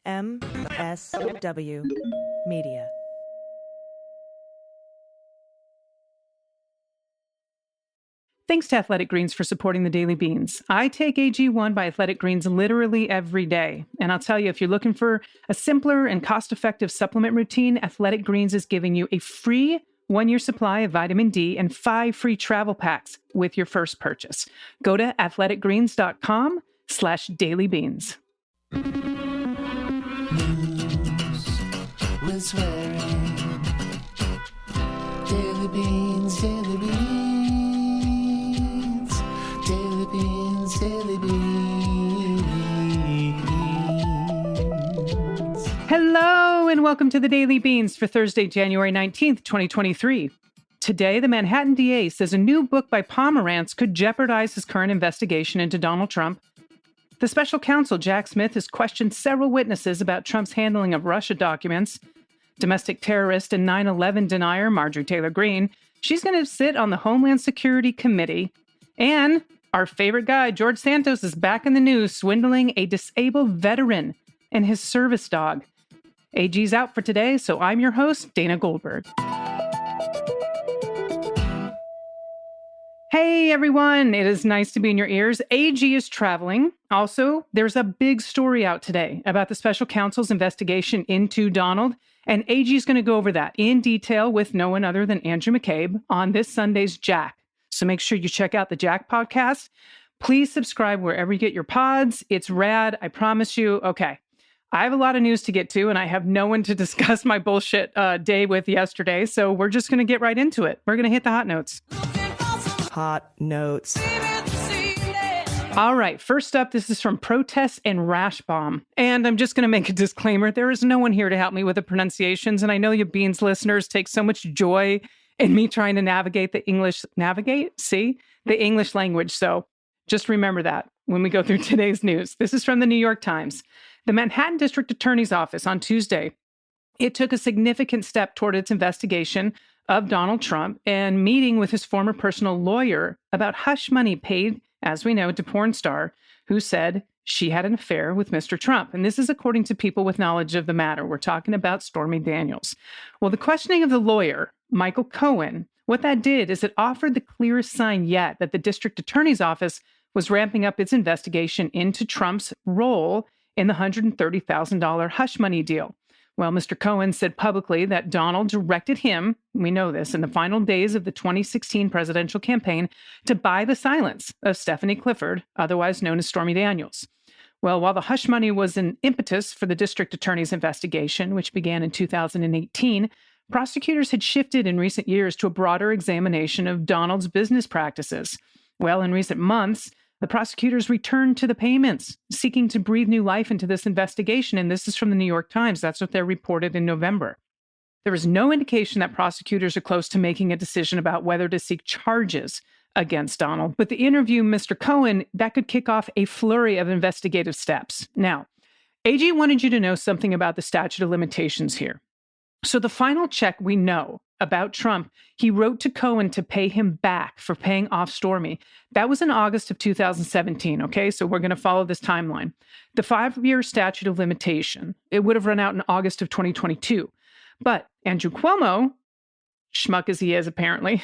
MSW Media. Thanks to Athletic Greens for supporting the Daily Beans. I take AG1 by Athletic Greens literally every day. And I'll tell you, if you're looking for a simpler and cost-effective supplement routine, Athletic Greens is giving you a free 1-year supply of vitamin D and 5 free travel packs with your first purchase. Go to athleticgreens.com/dailybeans. News with swearing. Daily Beans, Daily Beans. Daily Beans, Daily Beans. Hello and welcome to the Daily Beans for Thursday, January 19th, 2023. Today, the Manhattan DA says a new book by Pomerantz could jeopardize his current investigation into Donald Trump. The special counsel, Jack Smith, has questioned several witnesses about Trump's handling of Russia documents. Domestic terrorist and 9/11 denier, Marjorie Taylor Green, she's going to sit on the Homeland Security Committee. And our favorite guy, George Santos, is back in the news, swindling a disabled veteran and his service dog. AG's out for today, so I'm your host, Dana Goldberg. Hey, everyone. It is nice to be in your ears. AG is traveling. Also, there's a big story out today about the special counsel's investigation into Donald, and AG is going to go over that in detail with no one other than Andrew McCabe on this Sunday's Jack. So make sure you check out the Jack podcast. Please subscribe wherever you get your pods. It's rad. I promise you. Okay. I have a lot of news to get to, and I have no one to discuss my bullshit day with yesterday. So we're just going to get right into it. We're going to hit the hot notes. Hot notes. All right. First up, this is from Protest and Rashbaum. And I'm just going to make a disclaimer. There is no one here to help me with the pronunciations. And I know you Beans listeners take so much joy in me trying to navigate the English language. So just remember that when we go through today's news. This is from the New York Times. The Manhattan District Attorney's Office on Tuesday, it took a significant step toward its investigation of Donald Trump and meeting with his former personal lawyer about hush money paid, as we know, to porn star who said she had an affair with Mr. Trump. And this is according to people with knowledge of the matter. We're talking about Stormy Daniels. Well, the questioning of the lawyer, Michael Cohen, what that did is it offered the clearest sign yet that the district attorney's office was ramping up its investigation into Trump's role in the $130,000 hush money deal. Well, Mr. Cohen said publicly that Donald directed him, we know this, in the final days of the 2016 presidential campaign to buy the silence of Stephanie Clifford, otherwise known as Stormy Daniels. Well, while the hush money was an impetus for the district attorney's investigation, which began in 2018, prosecutors had shifted in recent years to a broader examination of Donald's business practices. Well, in recent months, the prosecutors returned to the payments, seeking to breathe new life into this investigation. And this is from the New York Times. That's what they reported in November. There is no indication that prosecutors are close to making a decision about whether to seek charges against Donald. But the interview, Mr. Cohen, that could kick off a flurry of investigative steps. Now, AG wanted you to know something about the statute of limitations here. So the final check we know about Trump, he wrote to Cohen to pay him back for paying off Stormy. That was in August of 2017, okay? So we're going to follow this timeline. The 5-year statute of limitation, it would have run out in August of 2022. But Andrew Cuomo, schmuck as he is apparently,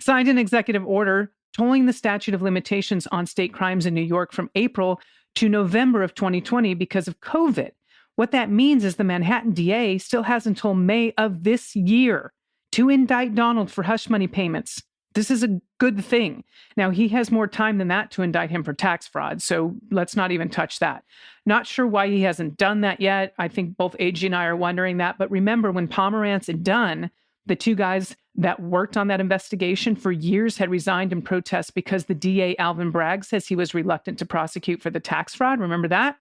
signed an executive order tolling the statute of limitations on state crimes in New York from April to November of 2020 because of COVID. What that means is the Manhattan DA still has until May of this year to indict Donald for hush money payments. This is a good thing. Now, he has more time than that to indict him for tax fraud, so let's not even touch that. Not sure why he hasn't done that yet. I think both AG and I are wondering that. But remember, when Pomerantz and Dunn, the two guys that worked on that investigation for years, had resigned in protest because the DA, Alvin Bragg, says he was reluctant to prosecute for the tax fraud. Remember that?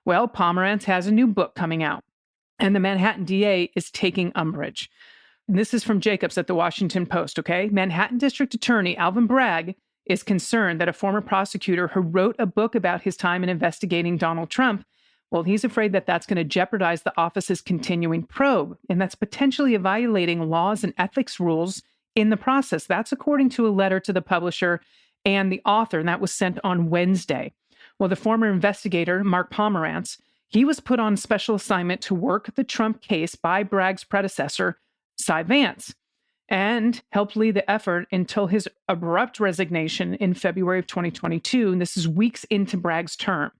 Well, Pomerantz has a new book coming out, and the Manhattan DA is taking umbrage. And this is from Jacobs at the Washington Post, okay? Manhattan District Attorney Alvin Bragg is concerned that a former prosecutor who wrote a book about his time in investigating Donald Trump, well, he's afraid that that's going to jeopardize the office's continuing probe, and that's potentially violating laws and ethics rules in the process. That's according to a letter to the publisher and the author, and that was sent on Wednesday. Well, the former investigator, Mark Pomerantz, He was put on special assignment to work the Trump case by Bragg's predecessor, Cy Vance, and helped lead the effort until his abrupt resignation in February of 2022. And this is weeks into Bragg's term.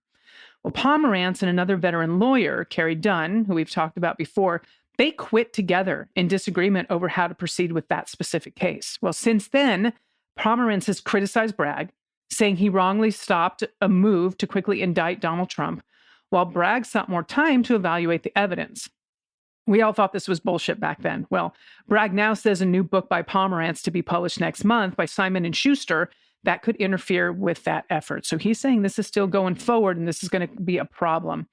Well, Pomerantz and another veteran lawyer, Carrie Dunn, who we've talked about before, they quit together in disagreement over how to proceed with that specific case. Well, since then, Pomerantz has criticized Bragg, saying he wrongly stopped a move to quickly indict Donald Trump, while Bragg sought more time to evaluate the evidence. We all thought this was bullshit back then. Well, Bragg now says a new book by Pomerantz to be published next month by Simon & Schuster that could interfere with that effort. So he's saying this is still going forward and this is going to be a problem.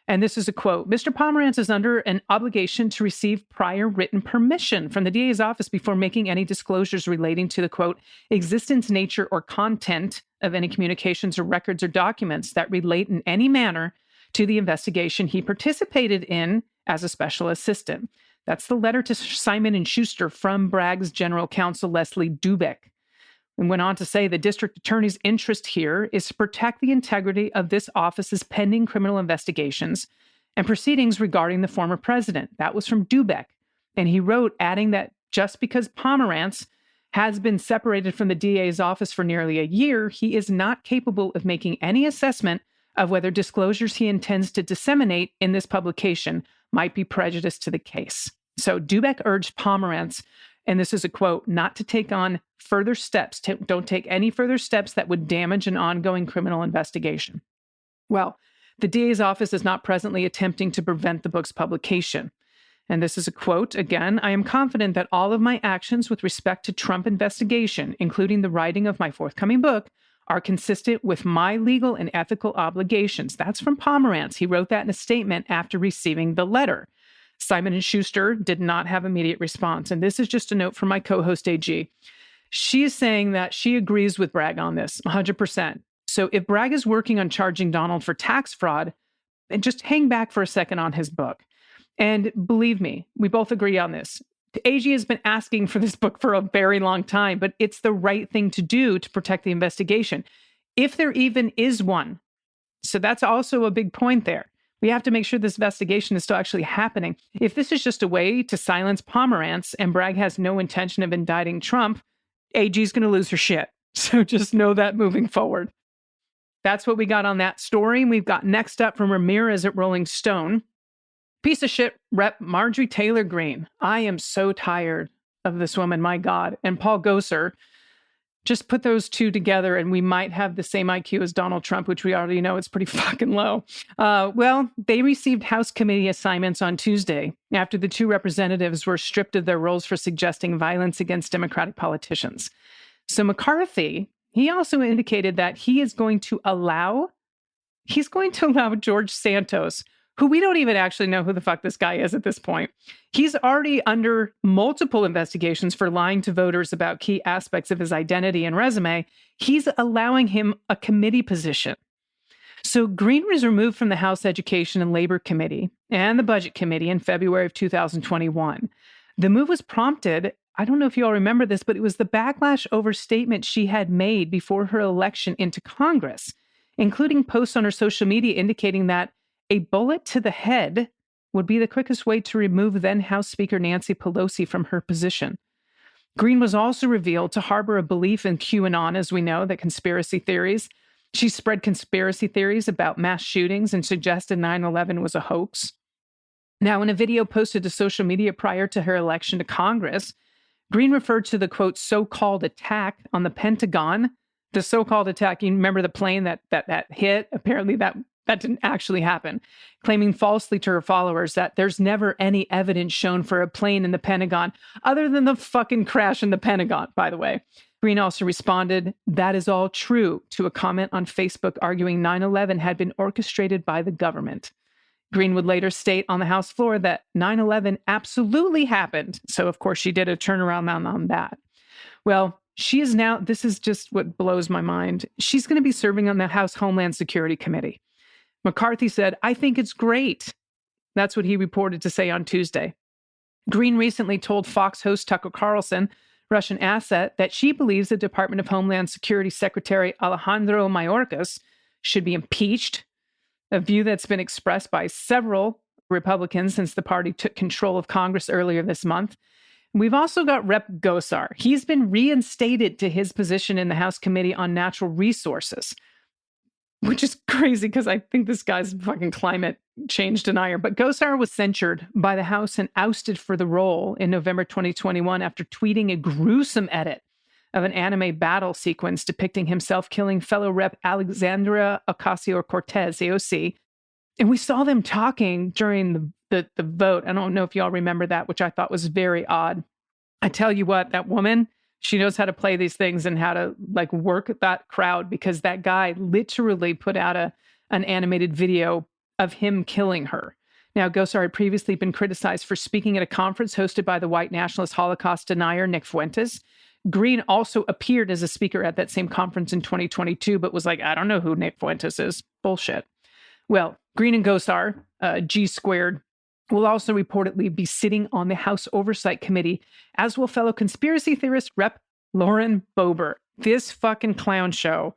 And this is a quote: Mr. Pomerantz is under an obligation to receive prior written permission from the DA's office before making any disclosures relating to the, quote, existence, nature, or content of any communications or records or documents that relate in any manner to the investigation he participated in as a special assistant. That's the letter to Simon & Schuster from Bragg's general counsel, Leslie Dubek, and went on to say the district attorney's interest here is to protect the integrity of this office's pending criminal investigations and proceedings regarding the former president. That was from Dubek. And he wrote, adding that just because Pomerantz has been separated from the DA's office for nearly a year, he is not capable of making any assessment of whether disclosures he intends to disseminate in this publication might be prejudiced to the case. So Dubek urged Pomerantz, and this is a quote, not to take on further steps. Don't take any further steps that would damage an ongoing criminal investigation. Well, the DA's office is not presently attempting to prevent the book's publication. And this is a quote, again, I am confident that all of my actions with respect to Trump investigation, including the writing of my forthcoming book, are consistent with my legal and ethical obligations. That's from Pomerantz. He wrote that in a statement after receiving the letter. Simon & Schuster did not have immediate response. And this is just a note from my co-host, AG. She is saying that she agrees with Bragg on this, 100%. So if Bragg is working on charging Donald for tax fraud, then just hang back for a second on his book. And believe me, we both agree on this. AG has been asking for this book for a very long time, but it's the right thing to do to protect the investigation, if there even is one. So that's also a big point there. We have to make sure this investigation is still actually happening. If this is just a way to silence Pomerantz and Bragg has no intention of indicting Trump, AG is going to lose her shit. So just know that moving forward. That's what we got on that story. We've got next up from Ramirez at Rolling Stone. Piece of shit rep Marjorie Taylor Green. I am so tired of this woman, my God. And Paul Gosar. Just put those two together and we might have the same IQ as Donald Trump, which we already know it's pretty fucking low. Well, they received House committee assignments on Tuesday after the two representatives were stripped of their roles for suggesting violence against Democratic politicians. So McCarthy, he also indicated that he's going to allow George Santos, who we don't even actually know who the fuck this guy is at this point. He's already under multiple investigations for lying to voters about key aspects of his identity and resume. He's allowing him a committee position. So Green was removed from the House Education and Labor Committee and the Budget Committee in February of 2021. The move was prompted, I don't know if you all remember this, but it was the backlash over statements she had made before her election into Congress, including posts on her social media indicating that a bullet to the head would be the quickest way to remove then House Speaker Nancy Pelosi from her position. Green was also revealed to harbor a belief in QAnon, as we know, that conspiracy theories. She spread conspiracy theories about mass shootings and suggested 9/11 was a hoax. Now, in a video posted to social media prior to her election to Congress, Green referred to the, quote, so-called attack on the Pentagon. The so-called attack, you remember the plane that hit? Apparently that didn't actually happen, claiming falsely to her followers that there's never any evidence shown for a plane in the Pentagon, other than the fucking crash in the Pentagon, by the way. Green also responded, that is all true, to a comment on Facebook arguing 9/11 had been orchestrated by the government. Green would later state on the House floor that 9/11 absolutely happened. So, of course, she did a turnaround on that. Well, she is now, this is just what blows my mind. She's going to be serving on the House Homeland Security Committee. McCarthy said, I think it's great. That's what he reported to say on Tuesday. Green recently told Fox host Tucker Carlson, Russian asset, that she believes the Department of Homeland Security Secretary Alejandro Mayorkas should be impeached. a view that's been expressed by several Republicans since the party took control of Congress earlier this month. We've also got Rep. Gosar. He's been reinstated to his position in the House Committee on Natural Resources, which is crazy because I think this guy's a fucking climate change denier. But Gosar was censured by the House and ousted for the role in November 2021 after tweeting a gruesome edit of an anime battle sequence depicting himself killing fellow Rep. Alexandria Ocasio-Cortez, AOC. And we saw them talking during the vote. I don't know if y'all remember that, which I thought was very odd. I tell you what, that woman, she knows how to play these things and how to like work that crowd, because that guy literally put out an animated video of him killing her. Now, Gosar had previously been criticized for speaking at a conference hosted by the white nationalist Holocaust denier Nick Fuentes. Green also appeared as a speaker at that same conference in 2022, but was like, I don't know who Nick Fuentes is. Bullshit. Well, Green and Gosar, G squared, will also reportedly be sitting on the House Oversight Committee, as will fellow conspiracy theorist Rep. Lauren Boebert. This fucking clown show,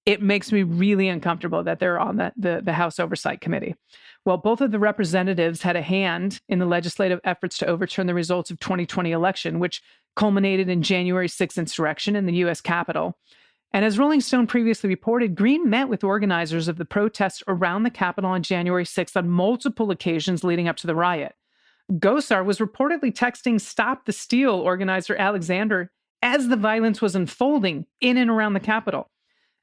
it makes me really uncomfortable that they're on the House Oversight Committee. Well, both of the representatives had a hand in the legislative efforts to overturn the results of 2020 election, which culminated in January 6th insurrection in the U.S. Capitol. And as Rolling Stone previously reported, Green met with organizers of the protests around the Capitol on January 6th on multiple occasions leading up to the riot. Gosar was reportedly texting Stop the Steal organizer Alexander as the violence was unfolding in and around the Capitol.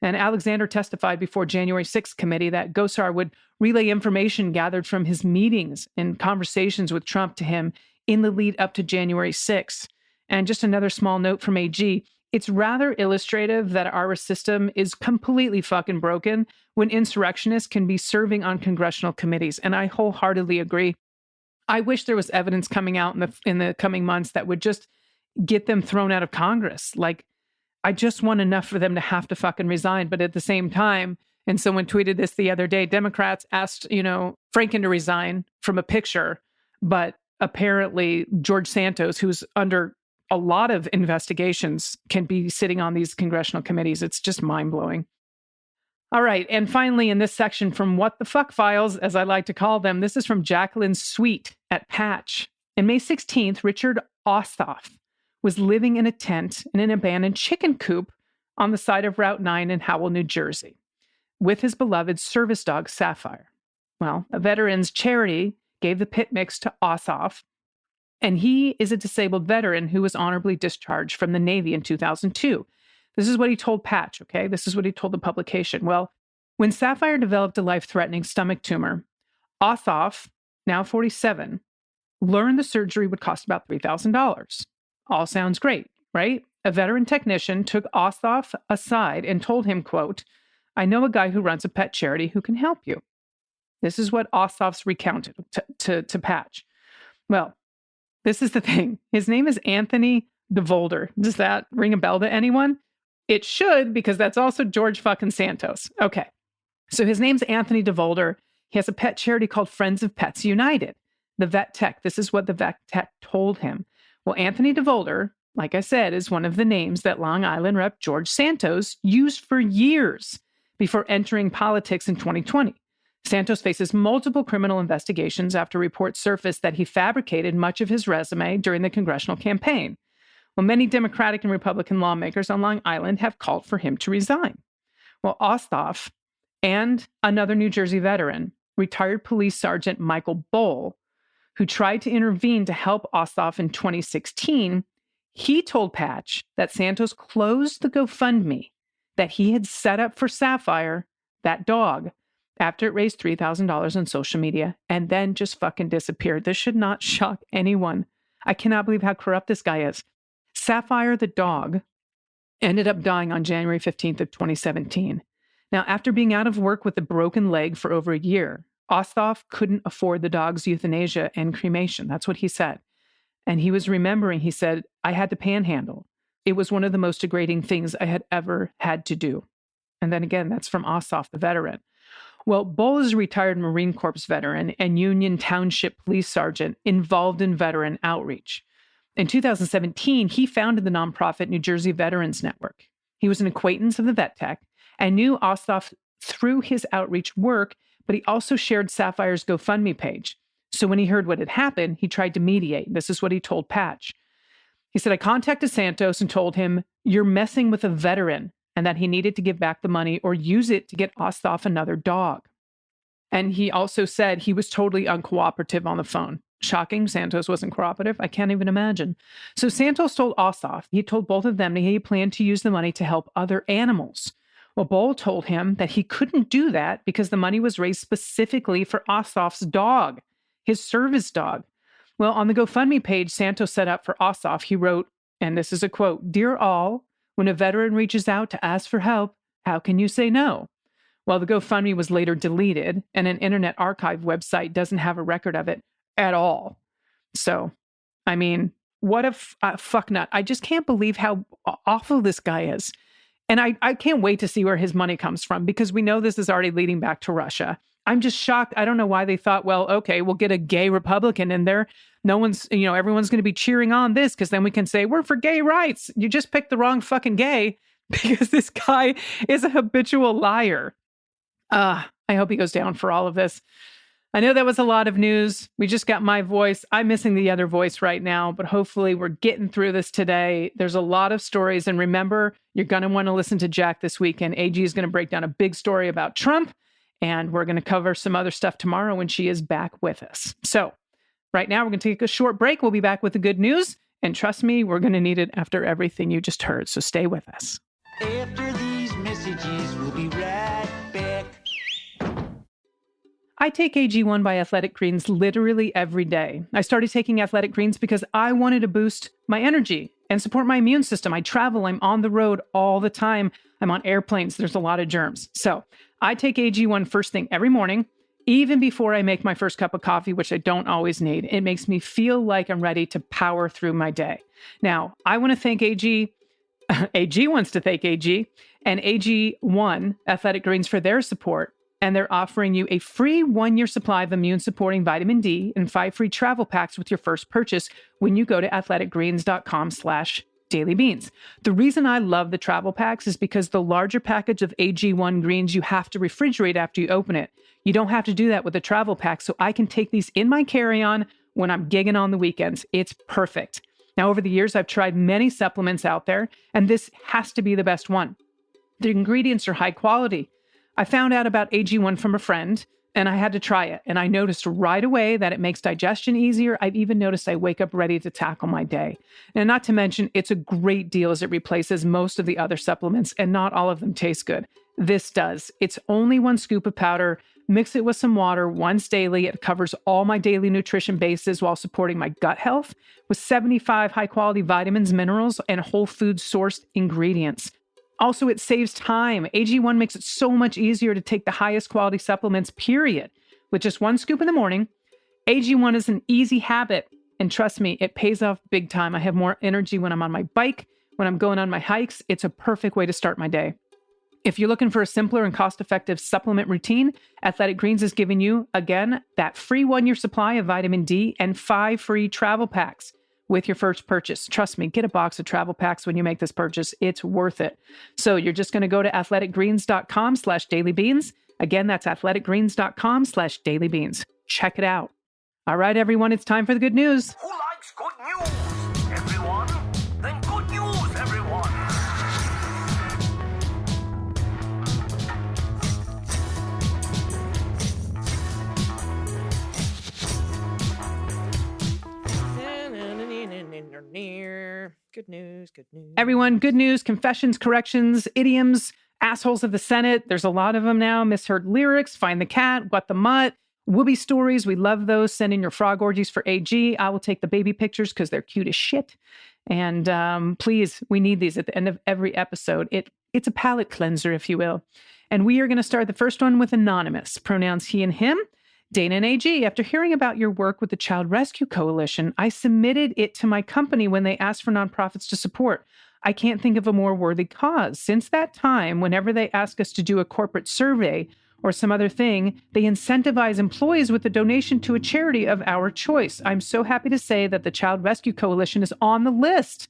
And Alexander testified before January 6th committee that Gosar would relay information gathered from his meetings and conversations with Trump to him in the lead up to January 6th. And just another small note from AG, it's rather illustrative that our system is completely fucking broken when insurrectionists can be serving on congressional committees. And I wholeheartedly agree. I wish there was evidence coming out in the coming months that would just get them thrown out of Congress. Like, I just want enough for them to have to fucking resign. But at the same time, and someone tweeted this the other day, Democrats asked, Franken to resign from a picture, but apparently George Santos, who's under a lot of investigations, can be sitting on these congressional committees. It's just mind-blowing. All right. And finally, in this section from What the Fuck Files, as I like to call them, this is from Jacqueline Sweet at Patch. On May 16th, Richard Osthoff was living in a tent in an abandoned chicken coop on the side of Route 9 in Howell, New Jersey, with his beloved service dog, Sapphire. Well, a veterans charity gave the pit mix to Osthoff, and he is a disabled veteran who was honorably discharged from the Navy in 2002. This is what he told Patch, okay? This is what he told the publication. Well, when Sapphire developed a life-threatening stomach tumor, Osthoff, now 47, learned the surgery would cost about $3,000. All sounds great, right? A veteran technician took Osthoff aside and told him, quote, I know a guy who runs a pet charity who can help you. This is what Osthoff's recounted to Patch. Well, this is the thing. His name is Anthony DeVolder. Does that ring a bell to anyone? It should, because that's also George fucking Santos. Okay. So his name's Anthony DeVolder. He has a pet charity called Friends of Pets United. The vet tech, this is what the vet tech told him. Well, Anthony DeVolder, like I said, is one of the names that Long Island Rep. George Santos used for years before entering politics in 2020. Santos faces multiple criminal investigations after reports surfaced that he fabricated much of his resume during the congressional campaign. Well, many Democratic and Republican lawmakers on Long Island have called for him to resign. Well, Osthoff and another New Jersey veteran, retired police sergeant Michael Bohl, who tried to intervene to help Osthoff in 2016, he told Patch that Santos closed the GoFundMe that he had set up for Sapphire, that dog, after it raised $3,000 on social media and then just fucking disappeared. This should not shock anyone. I cannot believe how corrupt this guy is. Sapphire, the dog, ended up dying on January 15th of 2017. Now, after being out of work with a broken leg for over a year, Osthoff couldn't afford the dog's euthanasia and cremation. That's what he said. And he was remembering, he said, I had to panhandle. It was one of the most degrading things I had ever had to do. And then again, that's from Osthoff, the veteran. Well, Bohl is a retired Marine Corps veteran and Union Township police sergeant involved in veteran outreach. In 2017, he founded the nonprofit New Jersey Veterans Network. He was an acquaintance of the vet tech and knew Osthoff through his outreach work, but he also shared Sapphire's GoFundMe page. So when he heard what had happened, he tried to mediate. This is what he told Patch. He said, I contacted Santos and told him, you're messing with a veteran and that he needed to give back the money or use it to get Osthoff another dog. And he also said he was totally uncooperative on the phone. Shocking, Santos wasn't cooperative. I can't even imagine. So Santos told Osthoff, he told both of them that he planned to use the money to help other animals. Well, Boll told him that he couldn't do that because the money was raised specifically for Osthoff's dog, his service dog. Well, on the GoFundMe page Santos set up for Osthoff, he wrote, and this is a quote, Dear all, when a veteran reaches out to ask for help, how can you say no? Well, the GoFundMe was later deleted, and an Internet Archive website doesn't have a record of it at all. So, I mean, what a fucknut. I just can't believe how awful this guy is. And I can't wait to see where his money comes from, because we know this is already leading back to Russia. I'm just shocked. I don't know why they thought, well, okay, we'll get a gay Republican in there. No one's, everyone's going to be cheering on this because then we can say, we're for gay rights. You just picked the wrong fucking gay, because this guy is a habitual liar. I hope he goes down for all of this. I know that was a lot of news. We just got my voice. I'm missing the other voice right now, but hopefully we're getting through this today. There's a lot of stories. And remember, you're going to want to listen to Jack this weekend. AG is going to break down a big story about Trump, and we're going to cover some other stuff tomorrow when she is back with us. So right now we're going to take a short break. We'll be back with the good news. And trust me, we're going to need it after everything you just heard. So stay with us. After these messages, we'll be right back. I take AG1 by Athletic Greens literally every day. I started taking Athletic Greens because I wanted to boost my energy and support my immune system. I travel, I'm on the road all the time. I'm on airplanes, there's a lot of germs. So I take AG1 first thing every morning, even before I make my first cup of coffee, which I don't always need. It makes me feel like I'm ready to power through my day. Now, I want to thank AG. AG wants to thank AG and AG1 Athletic Greens for their support. And they're offering you a free 1-year supply of immune-supporting vitamin D and 5 free travel packs with your first purchase when you go to athleticgreens.com/dailybeans. The reason I love the travel packs is because the larger package of AG1 greens you have to refrigerate after you open it. You don't have to do that with the travel pack, so I can take these in my carry-on when I'm gigging on the weekends. It's perfect. Now, over the years, I've tried many supplements out there, and this has to be the best one. The ingredients are high quality. I found out about AG1 from a friend, and I had to try it. And I noticed right away that it makes digestion easier. I've even noticed I wake up ready to tackle my day. And not to mention, it's a great deal as it replaces most of the other supplements, and not all of them taste good. This does. It's only 1 scoop of powder. Mix it with some water once daily. It covers all my daily nutrition bases while supporting my gut health with 75 high-quality vitamins, minerals, and whole food sourced ingredients. Also, it saves time. AG1 makes it so much easier to take the highest quality supplements, period. With just 1 scoop in the morning, AG1 is an easy habit. And trust me, it pays off big time. I have more energy when I'm on my bike, when I'm going on my hikes. It's a perfect way to start my day. If you're looking for a simpler and cost-effective supplement routine, Athletic Greens is giving you, again, that free 1-year supply of vitamin D and 5 free travel packs with your first purchase. Trust me, get a box of travel packs when you make this purchase. It's worth it. So you're just going to go to athleticgreens.com/dailybeans. Again, that's athleticgreens.com/dailybeans. Check it out. All right, everyone, it's time for the good news. Who likes good news? Everyone? Then good news, everyone! Good news, good news. Everyone, good news, confessions, corrections, idioms, assholes of the Senate. There's a lot of them now. Misheard lyrics, find the cat, what the mutt, whoopee stories. We love those. Send in your frog orgies for AG. I will take the baby pictures because they're cute as shit. And please, we need these at the end of every episode. It's a palate cleanser, if you will. And we are going to start the first one with anonymous, pronouns he and him. Dana and AG, after hearing about your work with the Child Rescue Coalition, I submitted it to my company when they asked for nonprofits to support. I can't think of a more worthy cause. Since that time, whenever they ask us to do a corporate survey or some other thing, they incentivize employees with a donation to a charity of our choice. I'm so happy to say that the Child Rescue Coalition is on the list.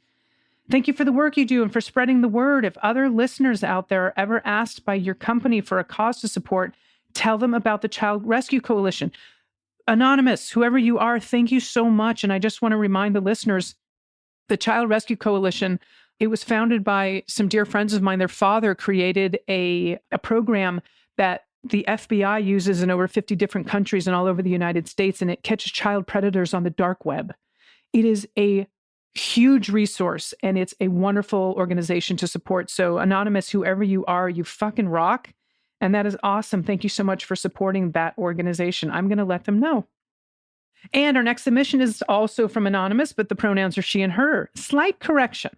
Thank you for the work you do and for spreading the word. If other listeners out there are ever asked by your company for a cause to support, Tell them about the Child Rescue Coalition. Anonymous, whoever you are, thank you so much. And I just want to remind the listeners, the Child Rescue Coalition, it was founded by some dear friends of mine. Their father created a program that the FBI uses in over 50 different countries and all over the United States, and it catches child predators on the dark web. It is a huge resource, and it's a wonderful organization to support. So Anonymous, whoever you are, you fucking rock. And that is awesome. Thank you so much for supporting that organization. I'm going to let them know. And our next submission is also from Anonymous, but the pronouns are she and her. Slight correction.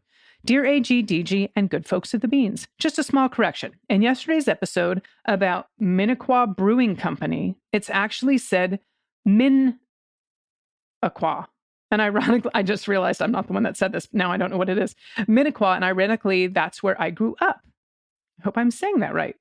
Dear AG, DG, and good folks of the beans. Just a small correction. In yesterday's episode about Minocqua Brewing Company, it's actually said Minocqua. And ironically, I just realized I'm not the one that said this. Now I don't know what it is. Minocqua, and ironically, that's where I grew up. I hope I'm saying that right.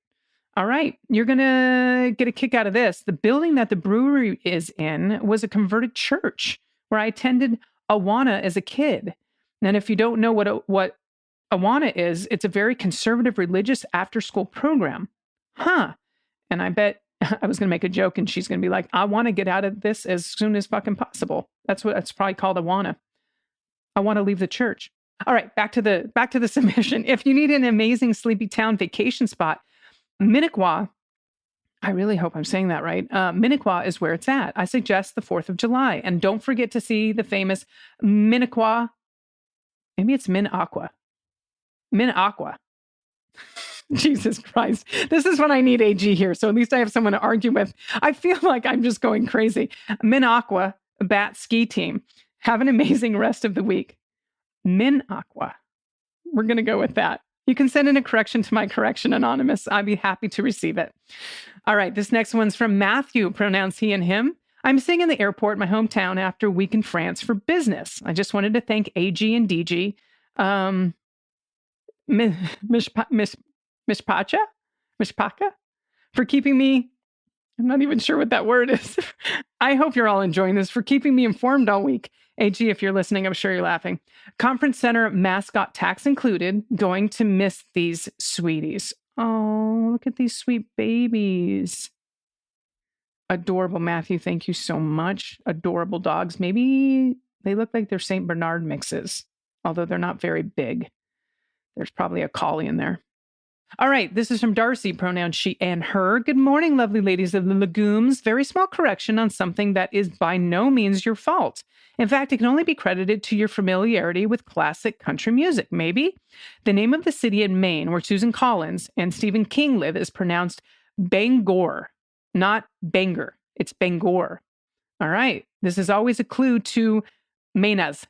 All right, you're going to get a kick out of this. The building that the brewery is in was a converted church where I attended Awana as a kid. And if you don't know what Awana is, it's a very conservative religious after-school program. Huh. And I bet I was going to make a joke and she's going to be like, I want to get out of this as soon as fucking possible. That's what it's probably called, Awana. I want to leave the church. All right, back to the submission. If you need an amazing sleepy town vacation spot, Minocqua, I really hope I'm saying that right. Minocqua is where it's at. I suggest the 4th of July. And don't forget to see the famous Minocqua. Maybe it's Minocqua. Minocqua. Jesus Christ. This is when I need AG here. So at least I have someone to argue with. I feel like I'm just going crazy. Minocqua Bat Ski Team. Have an amazing rest of the week. Minocqua. We're going to go with that. You can send in a correction to my correction, Anonymous. I'd be happy to receive it. All right, this next one's from Matthew, pronouns he and him. I'm sitting in the airport, my hometown, after a week in France for business. I just wanted to thank AG and DG, Mishpacha, for keeping me, I'm not even sure what that word is. I hope you're all enjoying this, for keeping me informed all week. AG, if you're listening, I'm sure you're laughing. Conference center mascot tax included. Going to miss these sweeties. Oh, look at these sweet babies. Adorable, Matthew. Thank you so much. Adorable dogs. Maybe they look like they're St. Bernard mixes, although they're not very big. There's probably a collie in there. All right, this is from Darcy, pronouns she and her. Good morning, lovely ladies of the legumes. Very small correction on something that is by no means your fault. In fact, it can only be credited to your familiarity with classic country music, maybe. The name of the city in Maine where Susan Collins and Stephen King live is pronounced Bangor, not Bangor. It's Bangor. All right, this is always a clue to Mainas.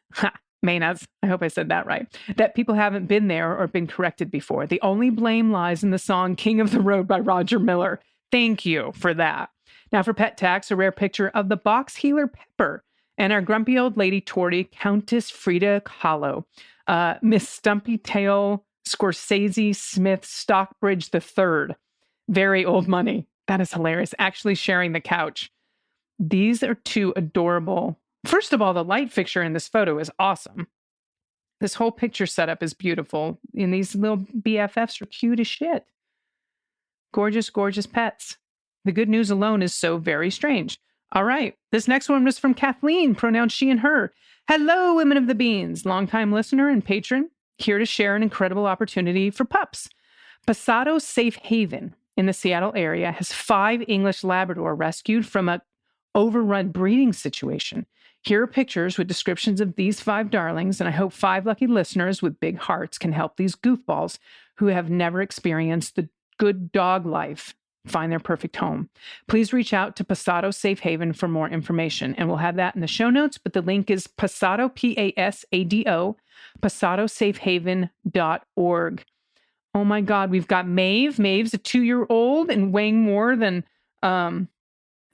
Mainas, I hope I said that right, that people haven't been there or been corrected before. The only blame lies in the song King of the Road by Roger Miller. Thank you for that. Now for pet tax, a rare picture of the box healer Pepper and our grumpy old lady Torty, Countess Frida Kahlo, Miss Stumpy Tail, Scorsese Smith, Stockbridge III. Very old money. That is hilarious. Actually sharing the couch. These are two adorable. First of all, the light fixture in this photo is awesome. This whole picture setup is beautiful. And these little BFFs are cute as shit. Gorgeous, gorgeous pets. The good news alone is so very strange. All right. This next one was from Kathleen, pronouns she and her. Hello, women of the beans. Longtime listener and patron. Here to share an incredible opportunity for pups. Pasado Safe Haven in the Seattle area has 5 English Labrador rescued from a overrun breeding situation. Here are pictures with descriptions of these 5 darlings, and I hope 5 lucky listeners with big hearts can help these goofballs who have never experienced the good dog life find their perfect home. Please reach out to Pasado Safe Haven for more information, and we'll have that in the show notes, but the link is Pasado, P-A-S-A-D-O, pasadosafehaven.org. Oh my God, we've got Maeve. Maeve's a 2-year-old and weighing more than, let's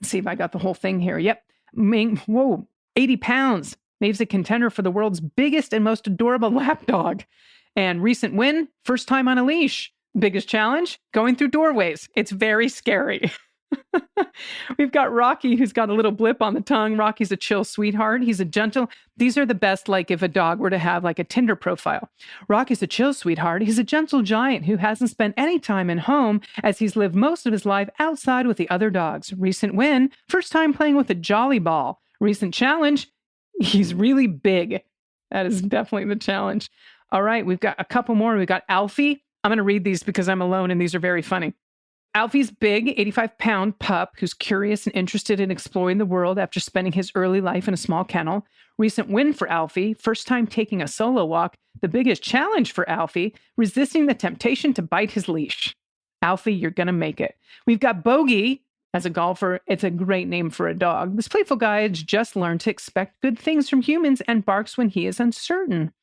see if I got the whole thing here. Yep. Whoa. 80 pounds. Maeve's a contender for the world's biggest and most adorable lap dog. And recent win, first time on a leash. Biggest challenge, going through doorways. It's very scary. We've got Rocky, who's got a little blip on the tongue. Rocky's a chill sweetheart. He's a gentle. These are the best, like if a dog were to have like a Tinder profile. Rocky's a chill sweetheart. He's a gentle giant who hasn't spent any time in home as he's lived most of his life outside with the other dogs. Recent win, first time playing with a jolly ball. Recent challenge, he's really big. That is definitely the challenge. All right, we've got a couple more. We've got Alfie. I'm going to read these because I'm alone and these are very funny. Alfie's big, 85-pound pup who's curious and interested in exploring the world after spending his early life in a small kennel. Recent win for Alfie, first time taking a solo walk. The biggest challenge for Alfie, resisting the temptation to bite his leash. Alfie, you're going to make it. We've got Bogey. As a golfer, it's a great name for a dog. This playful guy has just learned to expect good things from humans and barks when he is uncertain.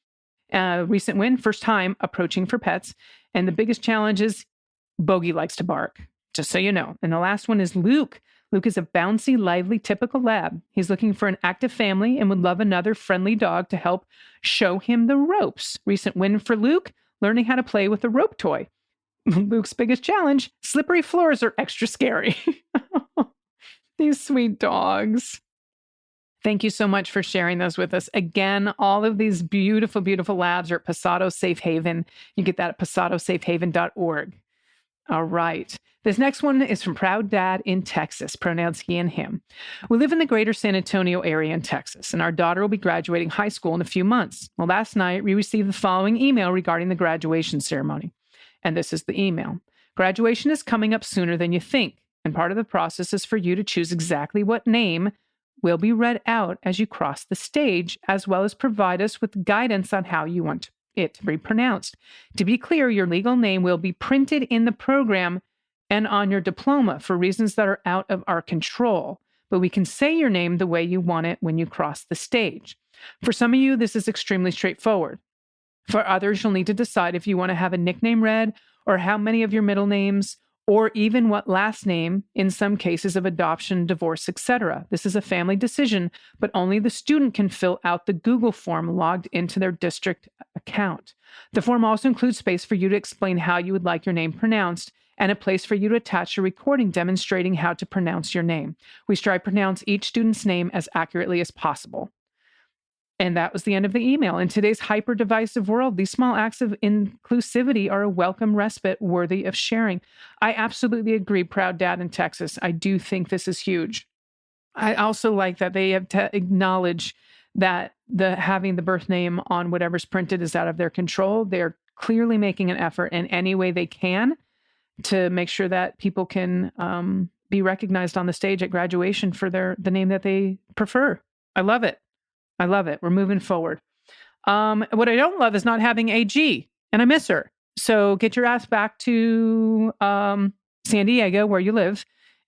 Recent win, first time approaching for pets. And the biggest challenge is Bogey likes to bark, just so you know. And the last one is Luke. Luke is a bouncy, lively, typical lab. He's looking for an active family and would love another friendly dog to help show him the ropes. Recent win for Luke, learning how to play with a rope toy. Luke's biggest challenge, slippery floors are extra scary. These sweet dogs. Thank you so much for sharing those with us. Again, all of these beautiful, beautiful labs are at Pasado Safe Haven. You get that at pasadosafehaven.org. All right. This next one is from Proud Dad in Texas, pronouns he and him. We live in the greater San Antonio area in Texas, and our daughter will be graduating high school in a few months. Well, last night, we received the following email regarding the graduation ceremony. And this is the email. Graduation is coming up sooner than you think, and part of the process is for you to choose exactly what name will be read out as you cross the stage, as well as provide us with guidance on how you want it to be pronounced. To be clear, your legal name will be printed in the program and on your diploma for reasons that are out of our control, but we can say your name the way you want it when you cross the stage. For some of you, this is extremely straightforward. For others, you'll need to decide if you want to have a nickname read or how many of your middle names or even what last name in some cases of adoption, divorce, etc. This is a family decision, but only the student can fill out the Google form logged into their district account. The form also includes space for you to explain how you would like your name pronounced and a place for you to attach a recording demonstrating how to pronounce your name. We strive to pronounce each student's name as accurately as possible. And that was the end of the email. In today's hyper-divisive world, these small acts of inclusivity are a welcome respite worthy of sharing. I absolutely agree, Proud Dad in Texas. I do think this is huge. I also like that they have to acknowledge that having the birth name on whatever's printed is out of their control. They're clearly making an effort in any way they can to make sure that people can be recognized on the stage at graduation for the name that they prefer. I love it. I love it. We're moving forward. What I don't love is not having AG, and I miss her. So get your ass back to San Diego, where you live.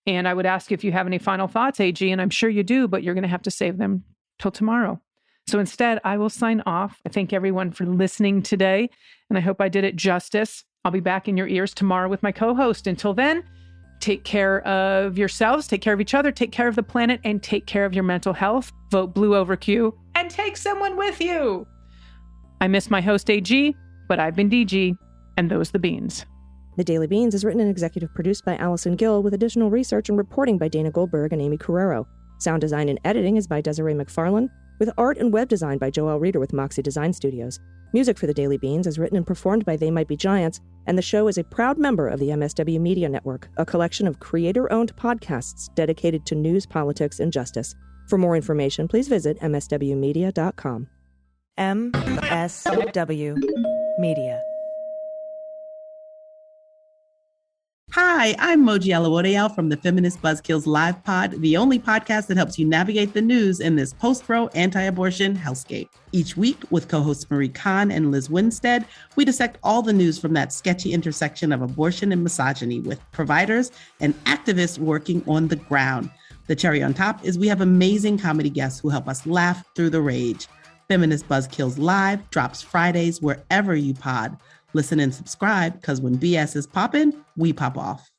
And I would ask if you have any final thoughts, AG, and I'm sure you do, but you're going to have to save them till tomorrow. So instead, I will sign off. I thank everyone for listening today, and I hope I did it justice. I'll be back in your ears tomorrow with my co-host. Until then, take care of yourselves, take care of each other, take care of the planet, and take care of your mental health. Vote blue over Q, and take someone with you. I miss my host, AG, but I've been DG, and those the beans. The Daily Beans is written and executive produced by Allison Gill, with additional research and reporting by Dana Goldberg and Amy Carrero. Sound design and editing is by Desiree McFarlane, with art and web design by Joelle Reeder with Moxie Design Studios. Music for The Daily Beans is written and performed by They Might Be Giants, and the show is a proud member of the MSW Media Network, a collection of creator-owned podcasts dedicated to news, politics, and justice. For more information, please visit mswmedia.com. MSW Media. Hi, I'm Moji Alawodeyal from the Feminist Buzzkills Live Pod, the only podcast that helps you navigate the news in this post-pro anti-abortion hellscape. Each week, with co-hosts Marie Kahn and Liz Winstead, we dissect all the news from that sketchy intersection of abortion and misogyny with providers and activists working on the ground. The cherry on top is we have amazing comedy guests who help us laugh through the rage. Feminist Buzzkills Live drops Fridays wherever you pod. Listen and subscribe, because when BS is poppin', we pop off.